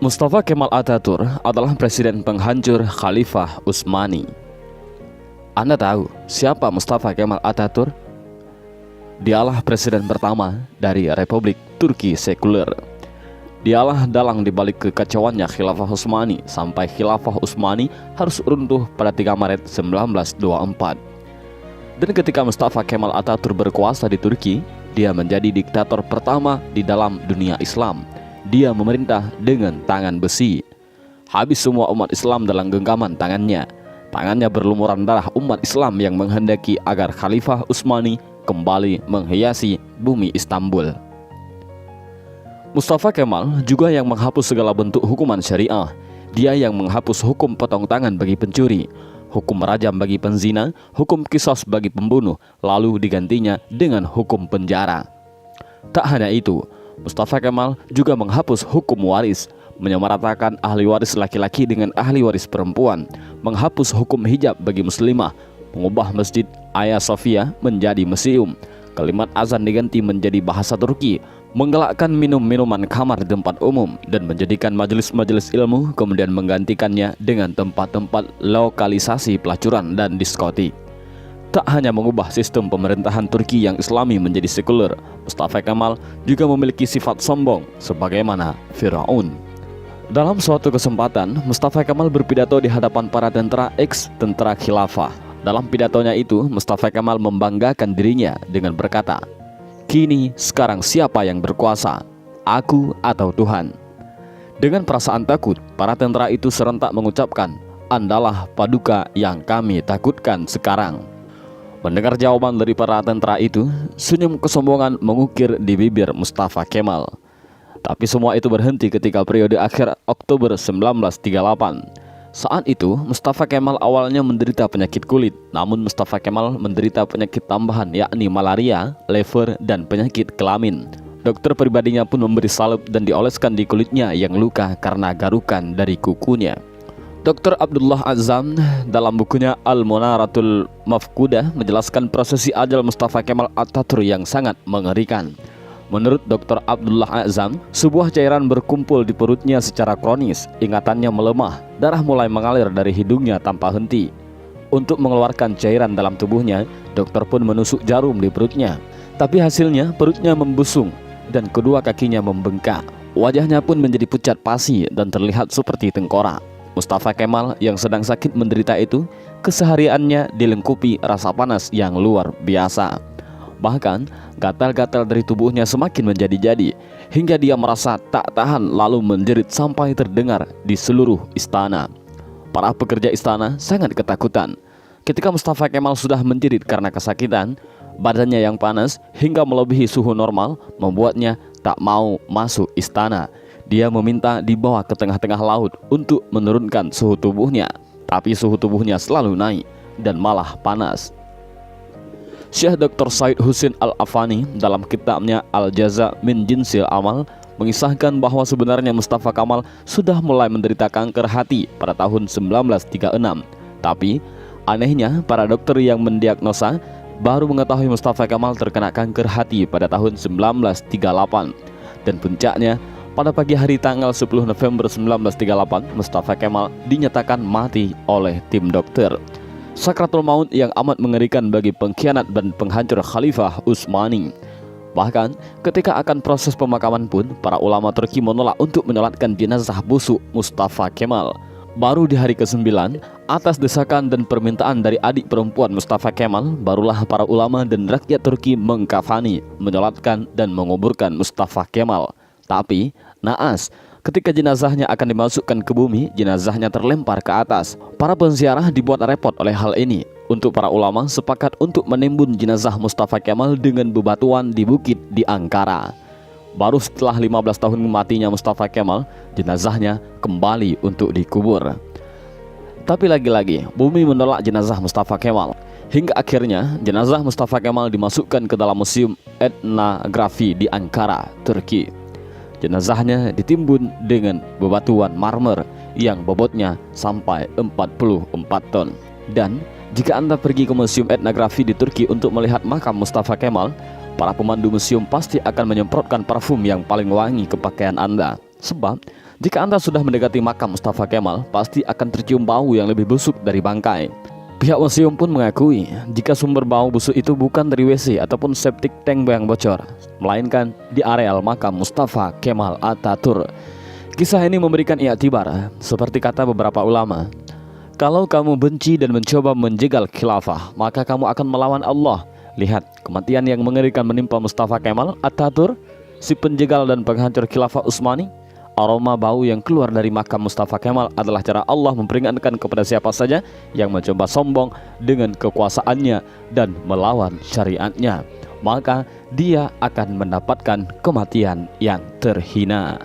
Mustafa Kemal Atatürk adalah presiden penghancur Khalifah Utsmani. Anda tahu siapa Mustafa Kemal Atatürk? Dialah presiden pertama dari Republik Turki sekuler. Dialah dalang dibalik kekacauannya Khilafah Utsmani sampai Khilafah Utsmani harus runtuh pada 3 Maret 1924. Dan ketika Mustafa Kemal Atatürk berkuasa di Turki, dia menjadi diktator pertama di dalam dunia Islam. Dia memerintah dengan tangan besi. Habis semua umat Islam dalam genggaman tangannya. Tangannya berlumuran darah umat Islam yang menghendaki agar Khalifah Utsmani kembali menghiasi bumi Istanbul. Mustafa Kemal juga yang menghapus segala bentuk hukuman syariah. Dia yang menghapus hukum potong tangan bagi pencuri, hukum rajam bagi penzina, hukum qisas bagi pembunuh, lalu digantinya dengan hukum penjara. Tak hanya itu, Mustafa Kemal juga menghapus hukum waris, menyamaratakan ahli waris laki-laki dengan ahli waris perempuan, menghapus hukum hijab bagi muslimah, mengubah Masjid Hagia Sophia menjadi museum, kalimat azan diganti menjadi bahasa Turki, menggalakkan minum-minuman kamar di tempat umum, dan menjadikan majelis-majelis ilmu, kemudian menggantikannya dengan tempat-tempat lokalisasi pelacuran dan diskotik. Tak hanya mengubah sistem pemerintahan Turki yang Islami menjadi sekuler, Mustafa Kemal juga memiliki sifat sombong sebagaimana Firaun. Dalam suatu kesempatan, Mustafa Kemal berpidato di hadapan para tentara ex-tentara khilafah. Dalam pidatonya itu, Mustafa Kemal membanggakan dirinya dengan berkata, "Kini sekarang siapa yang berkuasa, aku atau Tuhan?" Dengan perasaan takut, para tentara itu serentak mengucapkan, "Andalah paduka yang kami takutkan sekarang." Mendengar jawaban dari para tentara itu, senyum kesombongan mengukir di bibir Mustafa Kemal. Tapi semua itu berhenti ketika periode akhir Oktober 1938. Saat itu, Mustafa Kemal awalnya menderita penyakit kulit, namun Mustafa Kemal menderita penyakit tambahan yakni malaria, lever, dan penyakit kelamin. Dokter pribadinya pun memberi salep dan dioleskan di kulitnya yang luka karena garukan dari kukunya. Dr. Abdullah Azzam dalam bukunya Al-Munaratul Mafkudah menjelaskan prosesi ajal Mustafa Kemal Atatürk yang sangat mengerikan. Menurut Dr. Abdullah Azzam, sebuah cairan berkumpul di perutnya secara kronis, ingatannya melemah, darah mulai mengalir dari hidungnya tanpa henti. Untuk mengeluarkan cairan dalam tubuhnya, dokter pun menusuk jarum di perutnya. Tapi hasilnya perutnya membusung dan kedua kakinya membengkak. Wajahnya pun menjadi pucat pasi dan terlihat seperti tengkorak. Mustafa Kemal yang sedang sakit menderita itu, kesehariannya dilengkupi rasa panas yang luar biasa. Bahkan, gatal-gatal dari tubuhnya semakin menjadi-jadi, hingga dia merasa tak tahan lalu menjerit sampai terdengar di seluruh istana. Para pekerja istana sangat ketakutan. Ketika Mustafa Kemal sudah menjerit karena kesakitan, badannya yang panas hingga melebihi suhu normal membuatnya tak mau masuk istana. Dia meminta dibawa ke tengah-tengah laut untuk menurunkan suhu tubuhnya, tapi suhu tubuhnya selalu naik dan malah panas. Syekh Dr. Said Husin Al-Afani dalam kitabnya Al-Jaza min Jinsil Amal mengisahkan bahwa sebenarnya Mustafa Kemal sudah mulai menderita kanker hati pada tahun 1936. Tapi anehnya para dokter yang mendiagnosa baru mengetahui Mustafa Kemal terkena kanker hati pada tahun 1938. Dan puncaknya, pada pagi hari tanggal 10 November 1938, Mustafa Kemal dinyatakan mati oleh tim dokter. Sakratul maut yang amat mengerikan bagi pengkhianat dan penghancur Khalifah Utsmani. Bahkan ketika akan proses pemakaman pun, para ulama Turki menolak untuk menyolatkan jenazah busuk Mustafa Kemal. Baru di hari ke-9, atas desakan dan permintaan dari adik perempuan Mustafa Kemal, barulah para ulama dan rakyat Turki mengkafani, menyolatkan dan menguburkan Mustafa Kemal. Tapi naas, ketika jenazahnya akan dimasukkan ke bumi, jenazahnya terlempar ke atas. Para penziarah dibuat repot oleh hal ini. Untuk para ulama sepakat untuk menimbun jenazah Mustafa Kemal dengan bebatuan di bukit di Ankara. Baru setelah 15 tahun matinya Mustafa Kemal, jenazahnya kembali untuk dikubur. Tapi lagi-lagi, bumi menolak jenazah Mustafa Kemal. Hingga akhirnya jenazah Mustafa Kemal dimasukkan ke dalam museum etnografi di Ankara, Turki. Jenazahnya ditimbun dengan bebatuan marmer yang bobotnya sampai 44 ton. Dan jika Anda pergi ke museum etnografi di Turki untuk melihat makam Mustafa Kemal, para pemandu museum pasti akan menyemprotkan parfum yang paling wangi ke pakaian Anda. Sebab Jika Anda sudah mendekati makam Mustafa Kemal, pasti akan tercium bau yang lebih busuk dari bangkai. Pihak museum pun mengakui jika sumber bau busuk itu bukan dari WC ataupun septic tank yang bocor, melainkan di areal makam Mustafa Kemal Atatürk. Kisah ini memberikan i'tibar, seperti kata beberapa ulama, kalau kamu benci dan mencoba menjegal khilafah, maka kamu akan melawan Allah. Lihat, kematian yang mengerikan menimpa Mustafa Kemal Atatürk, si penjegal dan penghancur khilafah Utsmani. Aroma bau yang keluar dari makam Mustafa Kemal adalah cara Allah memperingatkan kepada siapa saja yang mencoba sombong dengan kekuasaannya dan melawan syariatnya, maka dia akan mendapatkan kematian yang terhina.